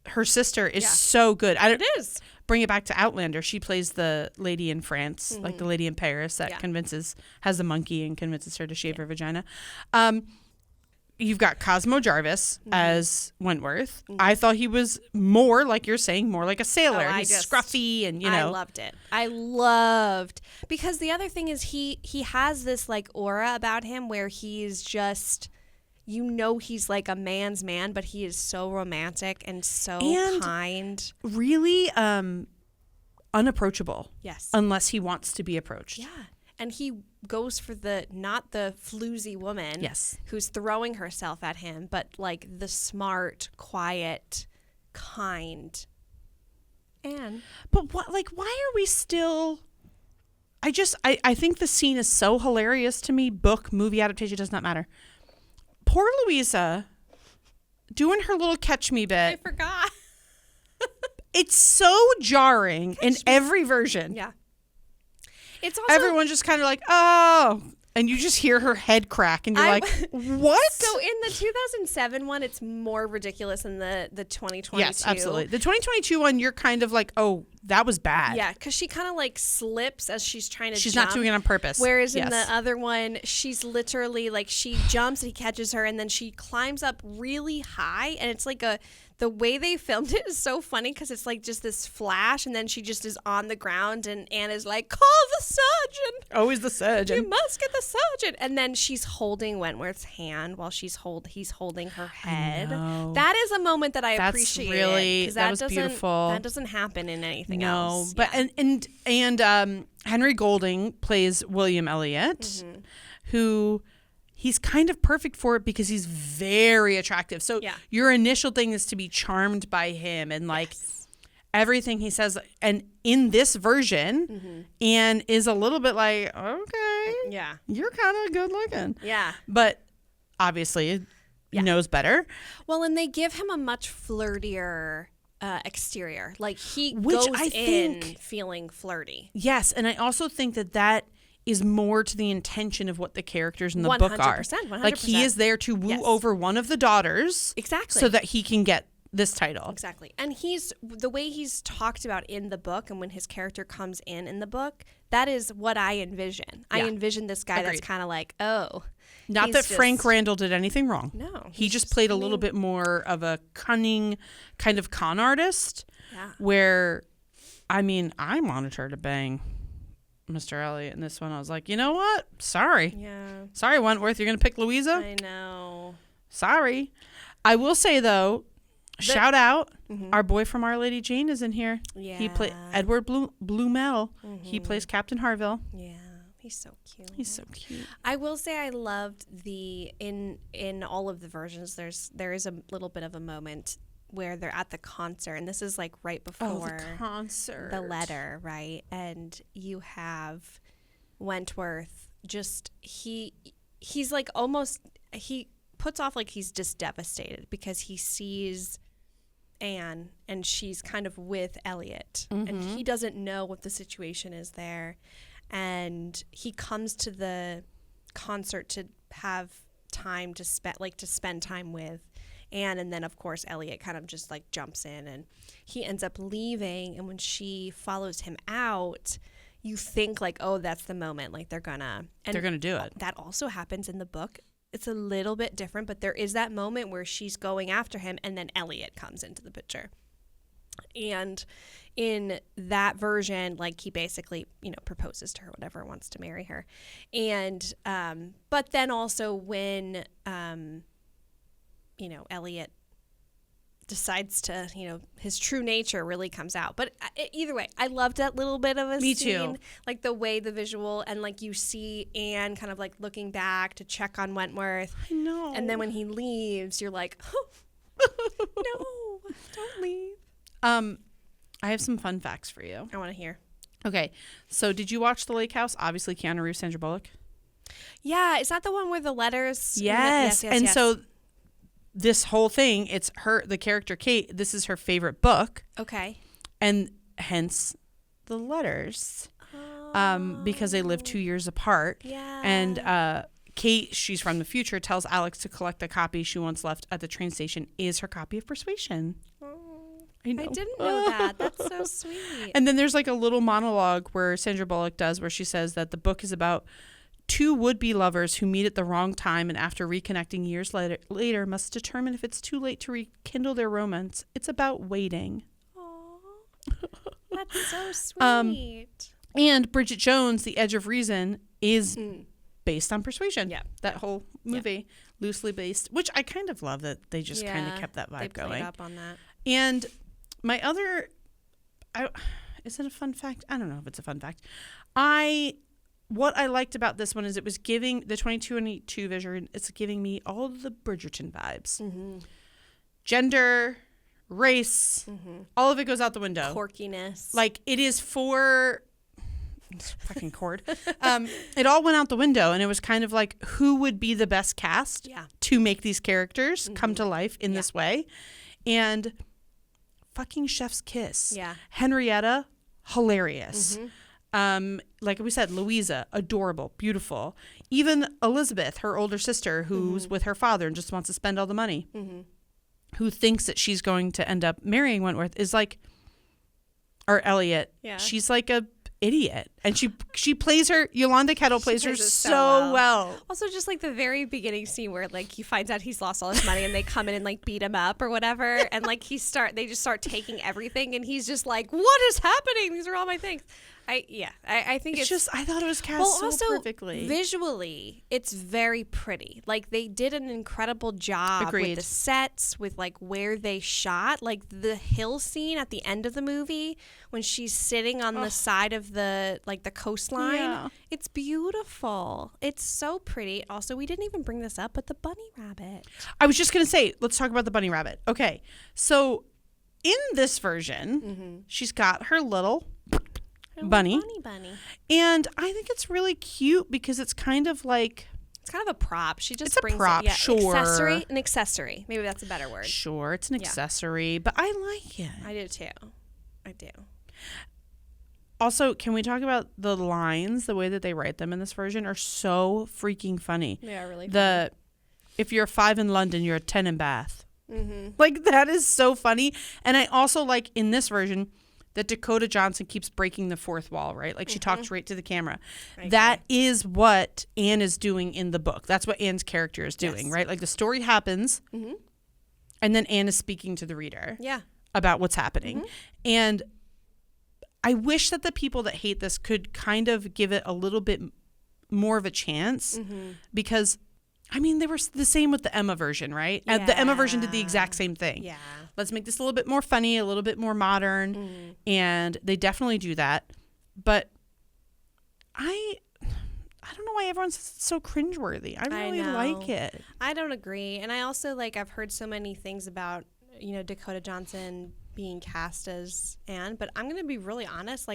Speaker 2: her sister is so good.
Speaker 1: It is.
Speaker 2: Bring it back to Outlander. She plays the lady in France, like the lady in Paris that has a monkey and convinces her to shave her vagina. You've got Cosmo Jarvis as Wentworth. I thought he was more, like you're saying, more like a sailor. He's scruffy and,
Speaker 1: I loved it. I loved. Because the other thing is he has this like aura about him where he's just... he's like a man's man, but he is so romantic and so kind.
Speaker 2: Really unapproachable.
Speaker 1: Yes.
Speaker 2: Unless he wants to be approached.
Speaker 1: Yeah. And he goes for not the floozy woman who's throwing herself at him, but like the smart, quiet, kind Anne.
Speaker 2: But why are we still... I think the scene is so hilarious to me. Book, movie adaptation, does not matter. Poor Louisa doing her little catch me bit.
Speaker 1: I forgot.
Speaker 2: It's so jarring in every version.
Speaker 1: Yeah. It's also
Speaker 2: everyone's just kind of like, oh, and you just hear her head crack and you're like, what?
Speaker 1: So in the 2007 one, it's more ridiculous than the 2022.
Speaker 2: Yes, absolutely. The 2022 one, you're kind of like, oh, that was bad.
Speaker 1: Yeah, because she kind of like slips as she's trying to
Speaker 2: She's
Speaker 1: jump.
Speaker 2: not doing it on purpose.
Speaker 1: Whereas in the other one, she's literally like, she jumps and he catches her and then she climbs up really high. And it's like the way they filmed it is so funny because it's like just this flash and then she just is on the ground and Anne is like, call the surgeon.
Speaker 2: Always the surgeon.
Speaker 1: You must get the surgeon. And then she's holding Wentworth's hand while he's holding her head. That is a moment that I appreciate.
Speaker 2: Really, that was beautiful.
Speaker 1: That doesn't happen in anything else.
Speaker 2: But and Henry Golding plays William Elliot, who he's kind of perfect for it because he's very attractive. So your initial thing is to be charmed by him and like everything he says. And in this version, Anne is a little bit like, okay, you're kind of good looking.
Speaker 1: Yeah.
Speaker 2: But obviously knows better.
Speaker 1: Well, and they give him a much flirtier exterior. Like he goes in feeling flirty.
Speaker 2: Yes. And I also think that is more to the intention of what the characters in the book are.
Speaker 1: 100%.
Speaker 2: Like he is there to woo over one of the daughters.
Speaker 1: Exactly.
Speaker 2: So that he can get this title.
Speaker 1: Exactly. And the way he's talked about in the book and when his character comes in the book, that is what I envision. I envision this guy that's kind of like, oh.
Speaker 2: Not that Frank Randall did anything wrong.
Speaker 1: No.
Speaker 2: He just played a little bit more of a cunning kind of con artist.
Speaker 1: Yeah.
Speaker 2: Where, I mean, I wanted her to bang Mr. Elliot in this one. I was like, you know what? Sorry.
Speaker 1: Yeah.
Speaker 2: Sorry, Wentworth. You're going to pick Louisa?
Speaker 1: I know.
Speaker 2: Sorry. I will say, though, shout out. Our boy from Our Lady Jane is in here.
Speaker 1: Yeah.
Speaker 2: He played Edward Blumel. He plays Captain Harville.
Speaker 1: Yeah. He's so cute.
Speaker 2: He's so cute.
Speaker 1: I will say I loved in all of the versions, there is a little bit of a moment where they're at the concert, and this is like right before
Speaker 2: the concert,
Speaker 1: the letter, right? And you have Wentworth just he's like almost, he puts off like he's just devastated because he sees Anne and she's kind of with Elliot and he doesn't know what the situation is there, and he comes to the concert to have time to spend time with Anne. And then of course Elliot kind of just like jumps in and he ends up leaving. And when she follows him out, you think like, oh, that's the moment. Like they're gonna do it. That also happens in the book. It's a little bit different, but there is that moment where she's going after him and then Elliot comes into the picture. And in that version, like he basically, proposes to her, whatever, wants to marry her. And, but then also when, Elliot decides to, his true nature really comes out. But either way, I loved that little bit of a
Speaker 2: Me
Speaker 1: scene.
Speaker 2: too.
Speaker 1: Like the way the visual and like you see Anne kind of like looking back to check on Wentworth.
Speaker 2: I know.
Speaker 1: And then when he leaves, you're like, oh, no, don't leave.
Speaker 2: I have some fun facts for you.
Speaker 1: I want to hear.
Speaker 2: Okay, so did you watch The Lake House? Obviously, Keanu Reeves, Sandra Bullock.
Speaker 1: Yeah, is that the one where the letters?
Speaker 2: Yes. And so this whole thing, it's the character Kate, this is her favorite book.
Speaker 1: Okay.
Speaker 2: And hence the letters. Because they live 2 years apart.
Speaker 1: Yeah.
Speaker 2: And Kate, she's from the future, tells Alex to collect the copy she once left at the train station is her copy of Persuasion. I
Speaker 1: didn't know that. That's so sweet.
Speaker 2: And then there's like a little monologue where Sandra Bullock does where she says that the book is about two would-be lovers who meet at the wrong time and after reconnecting years later must determine if it's too late to rekindle their romance. It's about waiting.
Speaker 1: Aww. That's so sweet.
Speaker 2: And Bridget Jones, The Edge of Reason, is based on Persuasion.
Speaker 1: Yeah.
Speaker 2: That whole movie, loosely based, which I kind of love that they just kind of kept that vibe going.
Speaker 1: They played up on that.
Speaker 2: And my other, is it a fun fact? I don't know if it's a fun fact. What I liked about this one is it was giving the 2022 vision, it's giving me all the Bridgerton vibes. Mm-hmm. Gender, race, all of it goes out the window.
Speaker 1: Quirkiness.
Speaker 2: Like it is for fucking cord. It all went out the window and it was kind of like who would be the best cast to make these characters come to life in this way. And fucking chef's kiss.
Speaker 1: Yeah.
Speaker 2: Henrietta, hilarious. Like we said, Louisa, adorable, beautiful. Even Elizabeth, her older sister, who's with her father and just wants to spend all the money, who thinks that she's going to end up marrying Wentworth, is like, or Elliot. Yeah. She's like a idiot, and she plays her. Yolanda Kettle plays her so well.
Speaker 1: Also, just like the very beginning scene where like he finds out he's lost all his money, and they come in and like beat him up or whatever, and like they just start taking everything, and he's just like, "What is happening? These are all my things." I think it's
Speaker 2: just I thought it was cast so
Speaker 1: also,
Speaker 2: perfectly.
Speaker 1: Visually, it's very pretty. Like they did an incredible job with the sets, with like where they shot, like the hill scene at the end of the movie when she's sitting on the side of the coastline. Yeah. It's beautiful. It's so pretty. Also, we didn't even bring this up, but the bunny rabbit.
Speaker 2: I was just gonna say, let's talk about the bunny rabbit. Okay, so in this version, she's got her little bunny. And I think it's really cute because it's kind of like
Speaker 1: it's kind of a prop. She just
Speaker 2: brings a prop, sure.
Speaker 1: An accessory. Maybe that's a better word.
Speaker 2: Sure, it's an accessory, but I like it.
Speaker 1: I do too. I do.
Speaker 2: Also, can we talk about the lines? The way that they write them in this version are so freaking funny.
Speaker 1: They are really funny.
Speaker 2: If you're a 5 in London, you're a 10 in Bath. Like that is so funny. And I also like in this version that Dakota Johnson keeps breaking the fourth wall, right? Like she talks right to the camera. That is what Anne is doing in the book. That's what Anne's character is doing, right? Like the story happens and then Anne is speaking to the reader about what's happening. And I wish that the people that hate this could kind of give it a little bit more of a chance because I mean, they were the same with the Emma version, right? Yeah. The Emma version did the exact same thing. Yeah. Let's make this a little bit more funny, a little bit more modern. And they definitely do that. But I don't know why everyone's so cringeworthy. I really like it.
Speaker 1: I don't agree. And I also I've heard so many things about, Dakota Johnson being cast as Anne. But I'm going to be really honest.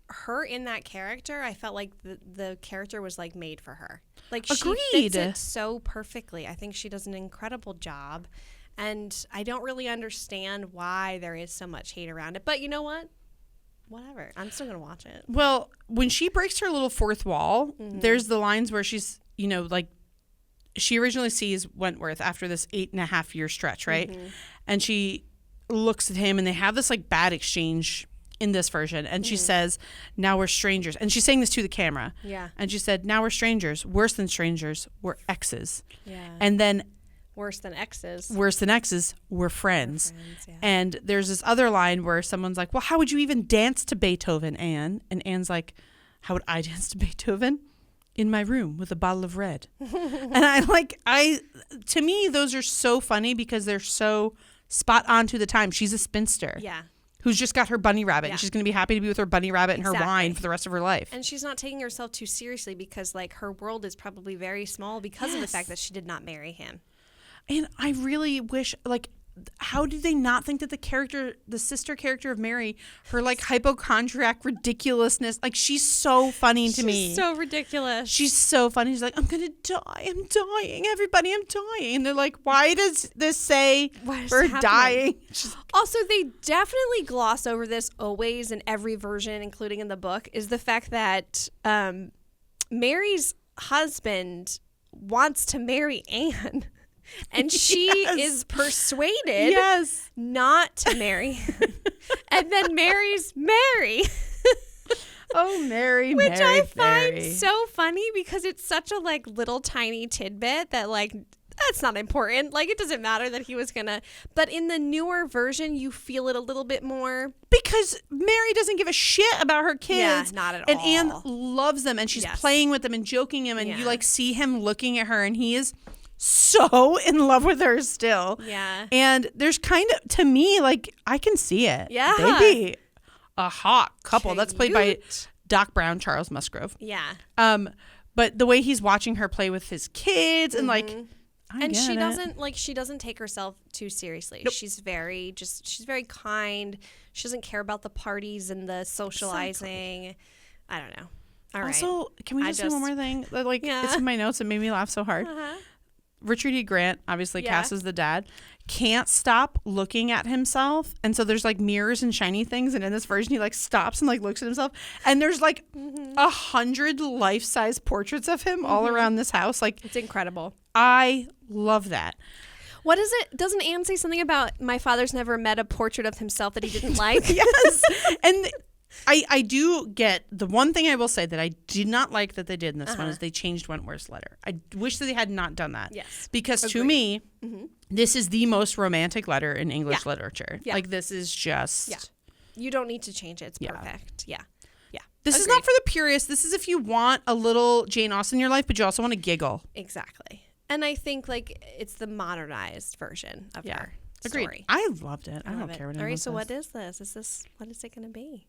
Speaker 1: Her in that character, I felt like the character was made for her. She fits it so perfectly. I think she does an incredible job, and I don't really understand why there is so much hate around it. But you know what? Whatever. I'm still gonna watch it.
Speaker 2: Well, when she breaks her little fourth wall, there's the lines where she's she originally sees Wentworth after this 8.5-year stretch, right? And she looks at him and they have this like bad exchange in this version. And she says, now we're strangers. And she's saying this to the camera.
Speaker 1: Yeah.
Speaker 2: And she said, now we're strangers. Worse than strangers. We're exes.
Speaker 1: Yeah.
Speaker 2: And then
Speaker 1: Worse than exes.
Speaker 2: We're friends.
Speaker 1: Yeah.
Speaker 2: And there's this other line where someone's like, well, how would you even dance to Beethoven, Anne? And Anne's like, how would I dance to Beethoven? In my room with a bottle of red. And to me, those are so funny because they're so spot on to the time. She's a spinster.
Speaker 1: Yeah.
Speaker 2: Who's just got her bunny rabbit.
Speaker 1: Yeah.
Speaker 2: And she's going to be happy to be with her bunny rabbit and her wine for the rest of her life.
Speaker 1: And she's not taking herself too seriously because like her world is probably very small because of the fact that she did not marry him.
Speaker 2: And I really wish, like, how did they not think that the sister character of Mary, her like hypochondriac ridiculousness, like she's so funny to me.
Speaker 1: She's so ridiculous.
Speaker 2: She's so funny. She's like, I'm going to die. I'm dying. Everybody, I'm dying. And they're like, why does this say we're dying?
Speaker 1: Also, they definitely gloss over this always in every version, including in the book, is the fact that Mary's husband wants to marry Anne. And she is persuaded not to marry him. And then marries Mary.
Speaker 2: Oh, Mary,
Speaker 1: Which
Speaker 2: Mary,
Speaker 1: I find
Speaker 2: Mary.
Speaker 1: so funny because it's such a like little tiny tidbit that like that's not important. Like it doesn't matter that he was gonna. But in the newer version, you feel it a little bit more.
Speaker 2: Because Mary doesn't give a shit about her kids.
Speaker 1: Yeah, not at
Speaker 2: and
Speaker 1: all.
Speaker 2: And Anne loves them and she's playing with them and joking him. And you like see him looking at her and he is so in love with her still.
Speaker 1: Yeah.
Speaker 2: And there's kind of, to me, like, I can see it.
Speaker 1: Yeah.
Speaker 2: They'd be a hot couple. That's played by Doc Brown, Charles Musgrove.
Speaker 1: Yeah.
Speaker 2: But the way he's watching her play with his kids and like,
Speaker 1: she doesn't take herself too seriously. Nope. She's very kind. She doesn't care about the parties and the socializing. Exactly. I don't know. All right.
Speaker 2: Also, can we just say one more thing? Like, it's in my notes. It made me laugh so hard. Richard E. Grant, obviously cast as the dad, can't stop looking at himself. And so there's like mirrors and shiny things. And in this version, he like stops and like looks at himself. And there's like 100 life-size portraits of him all around this house. Like,
Speaker 1: it's incredible.
Speaker 2: I love that.
Speaker 1: What is it? Doesn't Anne say something about my father's never met a portrait of himself that he didn't like?
Speaker 2: Yes. And I do get the one thing I will say that I did not like that they did in this one is they changed Wentworth's letter. I wish that they had not done that.
Speaker 1: Yes.
Speaker 2: Because to me, this is the most romantic letter in English literature. Yeah. Like this is just. Yeah.
Speaker 1: You don't need to change it. It's perfect. Yeah. Yeah.
Speaker 2: This is not for the purists. This is if you want a little Jane Austen in your life, but you also want to giggle.
Speaker 1: Exactly. And I think like it's the modernized version of her story.
Speaker 2: Agreed. I loved it. I don't care what anyone
Speaker 1: All right. So
Speaker 2: says.
Speaker 1: what is this? What is it going to be?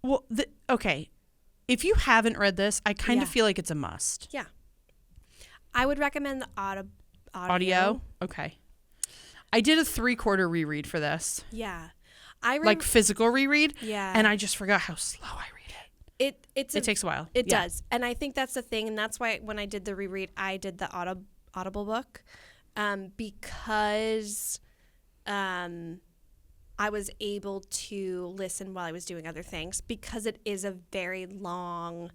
Speaker 2: Well, okay. If you haven't read this, I kind of feel like it's a must.
Speaker 1: Yeah. I would recommend the
Speaker 2: audio. Okay. I did a 3/4 reread for this.
Speaker 1: Yeah.
Speaker 2: Like physical reread.
Speaker 1: Yeah.
Speaker 2: And I just forgot how slow I read it. It takes a while.
Speaker 1: It does. And I think that's the thing. And that's why when I did the reread, I did the Audible book because I was able to listen while I was doing other things because it is a very long,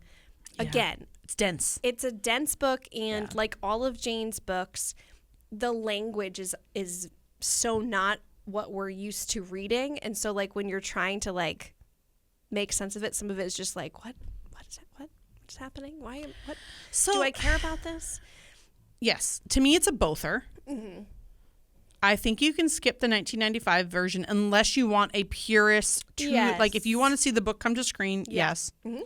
Speaker 1: again.
Speaker 2: It's dense.
Speaker 1: It's a dense book and like all of Jane's books, the language is so not what we're used to reading. And so like when you're trying to like make sense of it, some of it is just like, what is happening? What do I care about this?
Speaker 2: Yes. To me, it's a bother. Mm-hmm. I think you can skip the 1995 version unless you want a purist, like if you want to see the book come to screen, yes. Mm-hmm.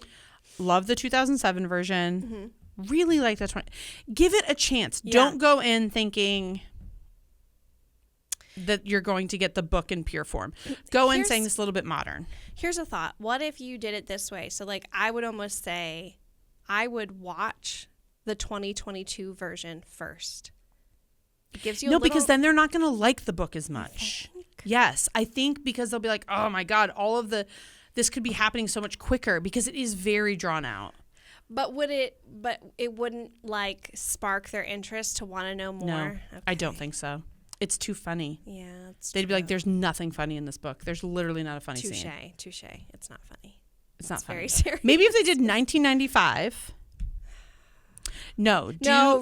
Speaker 2: Love the 2007 version. Mm-hmm. Really like that 20. Give it a chance. Yeah. Don't go in thinking that you're going to get the book in pure form. Go in saying it's a little bit modern.
Speaker 1: Here's a thought. What if you did it this way? So like I would almost say I would watch the 2022 version first. It gives you
Speaker 2: because then they're not going to like the book as much. Yes, I think because they'll be like, oh my God, this could be happening so much quicker because it is very drawn out.
Speaker 1: But it wouldn't like spark their interest to want to know more?
Speaker 2: No, okay. I don't think so. It's too funny.
Speaker 1: Yeah,
Speaker 2: they'd be like, there's nothing funny in this book. There's literally not a funny scene.
Speaker 1: Touche. It's not funny.
Speaker 2: It's not funny.
Speaker 1: Very serious.
Speaker 2: Maybe if they did 1995. No.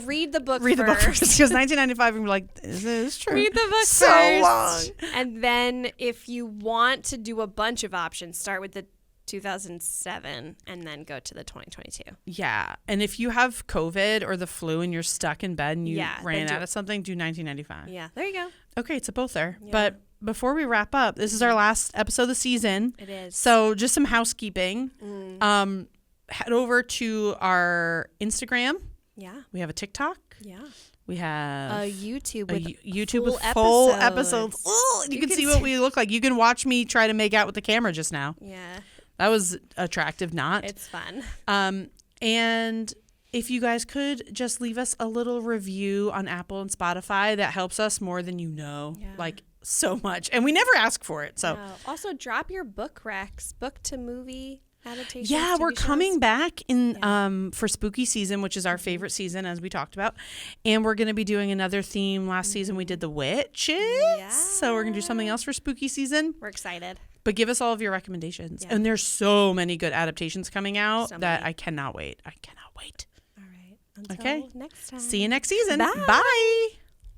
Speaker 1: Read the book
Speaker 2: Read
Speaker 1: first.
Speaker 2: the book first. Because 1995, we're like, is this true?
Speaker 1: Read the book
Speaker 2: so
Speaker 1: first.
Speaker 2: long.
Speaker 1: And then if you want to do a bunch of options, start with the 2007 and then go to the 2022.
Speaker 2: Yeah. And if you have COVID or the flu and you're stuck in bed and you ran out of something, do 1995.
Speaker 1: Yeah. There you go.
Speaker 2: Okay. It's a both there.
Speaker 1: Yeah.
Speaker 2: But before we wrap up, this is our last episode of the season.
Speaker 1: It is.
Speaker 2: So just some housekeeping. Head over to our Instagram.
Speaker 1: Yeah.
Speaker 2: We have a TikTok.
Speaker 1: Yeah.
Speaker 2: We have
Speaker 1: a YouTube with
Speaker 2: YouTube with full episodes. Oh, you can see what we look like. You can watch me try to make out with the camera just now.
Speaker 1: Yeah.
Speaker 2: That was attractive, not.
Speaker 1: It's fun.
Speaker 2: And if you guys could just leave us a little review on Apple and Spotify, that helps us more than you know.
Speaker 1: Yeah.
Speaker 2: Like so much. And we never ask for it. So
Speaker 1: also drop your book recs, book to movie adaptations.
Speaker 2: Yeah, we're coming back in for spooky season, which is our
Speaker 1: Mm-hmm.
Speaker 2: favorite season, as we talked about. And we're going to be doing another theme. Last season we did the witches.
Speaker 1: Yeah.
Speaker 2: So we're going to do something else for spooky season.
Speaker 1: We're excited.
Speaker 2: But give us all of your recommendations.
Speaker 1: Yeah.
Speaker 2: And there's so many good adaptations coming out that I cannot wait.
Speaker 1: All right. Until
Speaker 2: Okay.
Speaker 1: next time.
Speaker 2: See you next season.
Speaker 1: Bye.
Speaker 2: Bye.